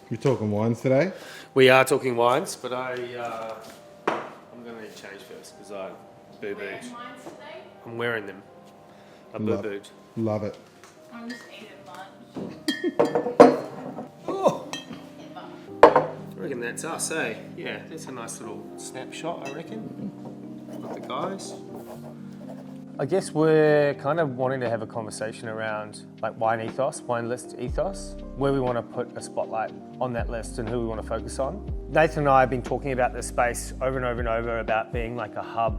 You're talking wines today? We are talking wines, but I'm going to need change first because I boo-booed. Wearing wines today? I'm wearing them. I boo-booed. Love it. I'm just eating lunch. Oh! I reckon that's us, eh? Yeah, that's a nice little snapshot, I reckon, of the guys. I guess we're kind of wanting to have a conversation around like wine ethos, wine list ethos, where we want to put a spotlight on that list and who we want to focus on. Nathan and I have been talking about this space over and over and over about being like a hub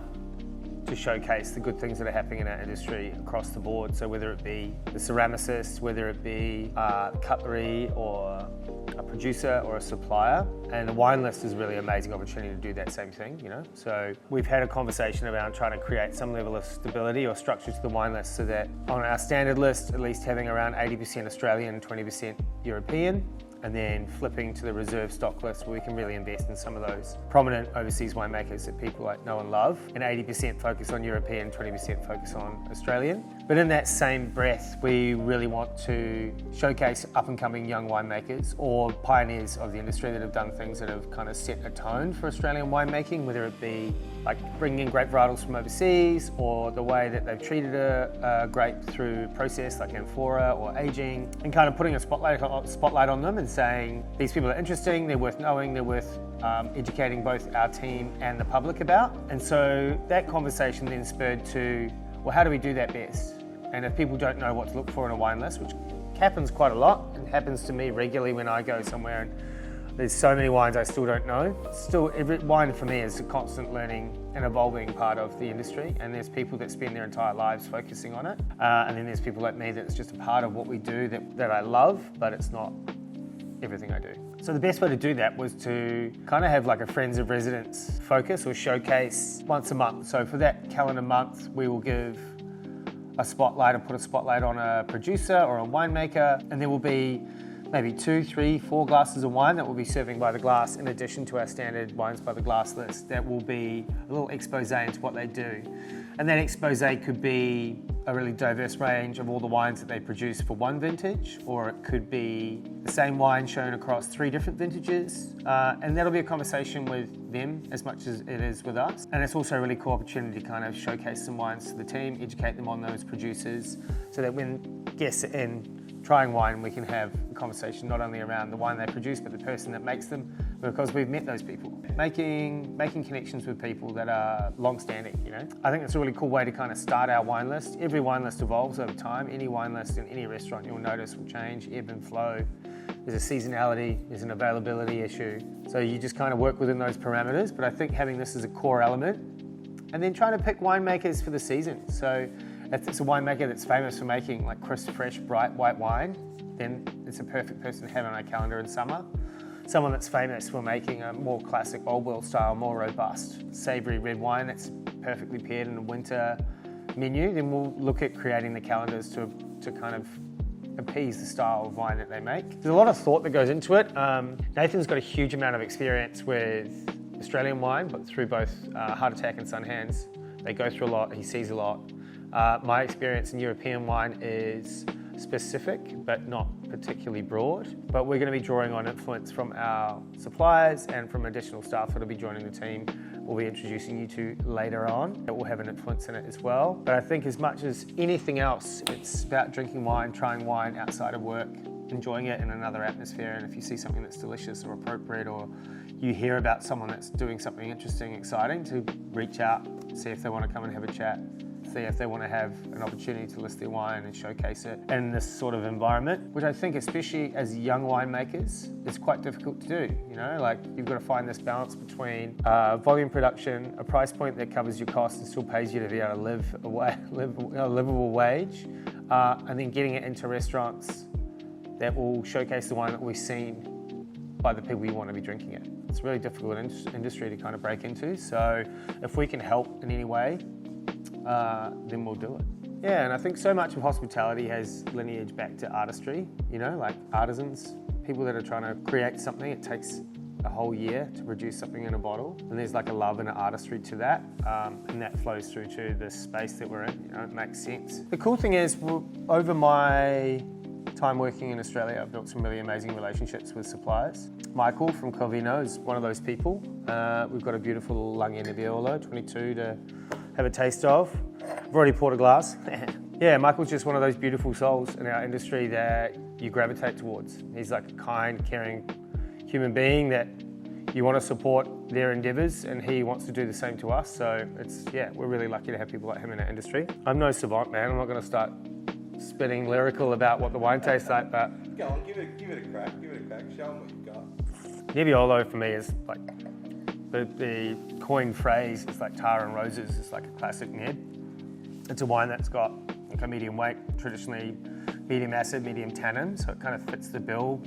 to showcase the good things that are happening in our industry across the board. So whether it be the ceramicist, whether it be cutlery or a producer or a supplier, and the wine list is really an amazing opportunity to do that same thing, you know? So we've had a conversation around trying to create some level of stability or structure to the wine list so that on our standard list, at least having around 80% Australian, 20% European, and then flipping to the reserve stock list where we can really invest in some of those prominent overseas winemakers that people like know and love, and 80% focus on European, 20% focus on Australian. But in that same breath, we really want to showcase up and coming young winemakers or pioneers of the industry that have done things that have kind of set a tone for Australian winemaking, whether it be like bringing in grape varietals from overseas or the way that they've treated a grape through process like amphora or aging, and kind of putting a spotlight on them and saying these people are interesting, they're worth knowing, they're worth educating both our team and the public about. And so that conversation then spurred to, well, how do we do that best? And if people don't know what to look for in a wine list, which happens quite a lot and happens to me regularly when I go somewhere and there's so many wines I still don't know. Still, every wine for me is a constant learning and evolving part of the industry, and there's people that spend their entire lives focusing on it. And then there's people like me that's just a part of what we do that I love, but it's not everything I do. So the best way to do that was to kind of have like a Friends of Residence focus or showcase once a month. So for that calendar month, we will give a spotlight or put a spotlight on a producer or a winemaker, and there will be maybe 2, 3, 4 glasses of wine that we'll be serving by the glass in addition to our standard wines by the glass list. That will be a little expose into what they do. And that expose could be a really diverse range of all the wines that they produce for one vintage, or it could be the same wine shown across 3 different vintages. And that'll be a conversation with them as much as it is with us. And it's also a really cool opportunity to kind of showcase some wines to the team, educate them on those producers, so that when guests are in trying wine, we can have a conversation not only around the wine they produce, but the person that makes them, because we've met those people. Making connections with people that are long-standing, you know? I think it's a really cool way to kind of start our wine list. Every wine list evolves over time. Any wine list in any restaurant you'll notice will change, ebb and flow. There's a seasonality, there's an availability issue. So you just kind of work within those parameters, but I think having this as a core element, and then trying to pick winemakers for the season. So if it's a winemaker that's famous for making like crisp, fresh, bright white wine, then it's a perfect person to have on our calendar in summer. Someone that's famous for making a more classic old world style, more robust, savoury red wine that's perfectly paired in a winter menu, then we'll look at creating the calendars to kind of appease the style of wine that they make. There's a lot of thought that goes into it. Nathan's got a huge amount of experience with Australian wine, but through both Heart Attack and Sun Hands. They go through a lot, he sees a lot. My experience in European wine is specific, but not particularly broad. But we're going to be drawing on influence from our suppliers and from additional staff that'll be joining the team. We'll be introducing you to later on. That will have an influence in it as well. But I think as much as anything else, it's about drinking wine, trying wine outside of work, enjoying it in another atmosphere. And if you see something that's delicious or appropriate, or you hear about someone that's doing something interesting, exciting, to reach out, see if they want to come and have a chat. See if they want to have an opportunity to list their wine and showcase it in this sort of environment, which I think, especially as young winemakers, is quite difficult to do. You know, like you've got to find this balance between volume production, a price point that covers your costs and still pays you to be able to live a livable wage, and then getting it into restaurants that will showcase the wine that we've seen by the people you want to be drinking it. It's a really difficult industry to kind of break into. So if we can help in any way, then we'll do it. Yeah, and I think so much of hospitality has lineage back to artistry, you know, like artisans, people that are trying to create something. It takes a whole year to produce something in a bottle, and there's like a love and an artistry to that, and that flows through to the space that we're in, you know, it makes sense. The cool thing is, over my time working in Australia, I've built some really amazing relationships with suppliers. Michael from Covino is one of those people. We've got a beautiful Langhe Nebbiolo 22 to have a taste of. I've already poured a glass. Yeah, Michael's just one of those beautiful souls in our industry that you gravitate towards. He's like a kind, caring human being that you want to support their endeavours, and he wants to do the same to us. So we're really lucky to have people like him in our industry. I'm no savant, man. I'm not going to start spitting lyrical about what the wine tastes like, but go on, give it a crack. Show them what you've got. Nebbiolo for me is like the coined phrase. It's like tar and roses. It's like a classic Neb. It's a wine that's got like a medium weight, traditionally medium acid, medium tannin, so it kind of fits the bill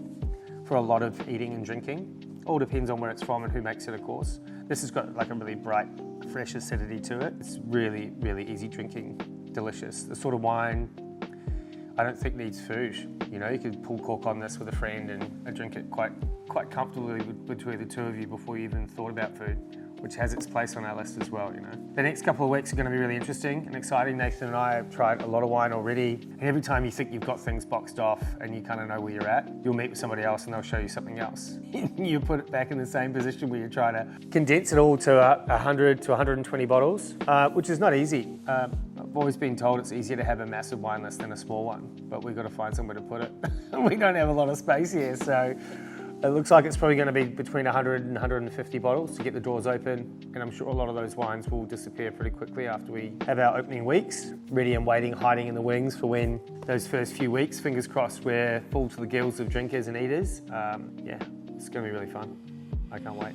for a lot of eating and drinking. All depends on where it's from and who makes it, of course. This has got like a really bright, fresh acidity to it. It's really, really easy drinking, delicious. The sort of wine I don't think needs food. You know, you could pull cork on this with a friend and drink it quite comfortably between the two of you before you even thought about food, which has its place on our list as well, you know. The next couple of weeks are going to be really interesting and exciting. Nathan and I have tried a lot of wine already, and every time you think you've got things boxed off and you kind of know where you're at, you'll meet with somebody else and they'll show you something else. You put it back in the same position where you're trying to condense it all to 100 to 120 bottles, which is not easy. I've always been told it's easier to have a massive wine list than a small one, but we've got to find somewhere to put it. We don't have a lot of space here, so it looks like it's probably going to be between 100 and 150 bottles to get the doors open, and I'm sure a lot of those wines will disappear pretty quickly after we have our opening weeks. Ready and waiting, hiding in the wings for when those first few weeks, fingers crossed, we're full to the gills of drinkers and eaters. It's going to be really fun. I can't wait.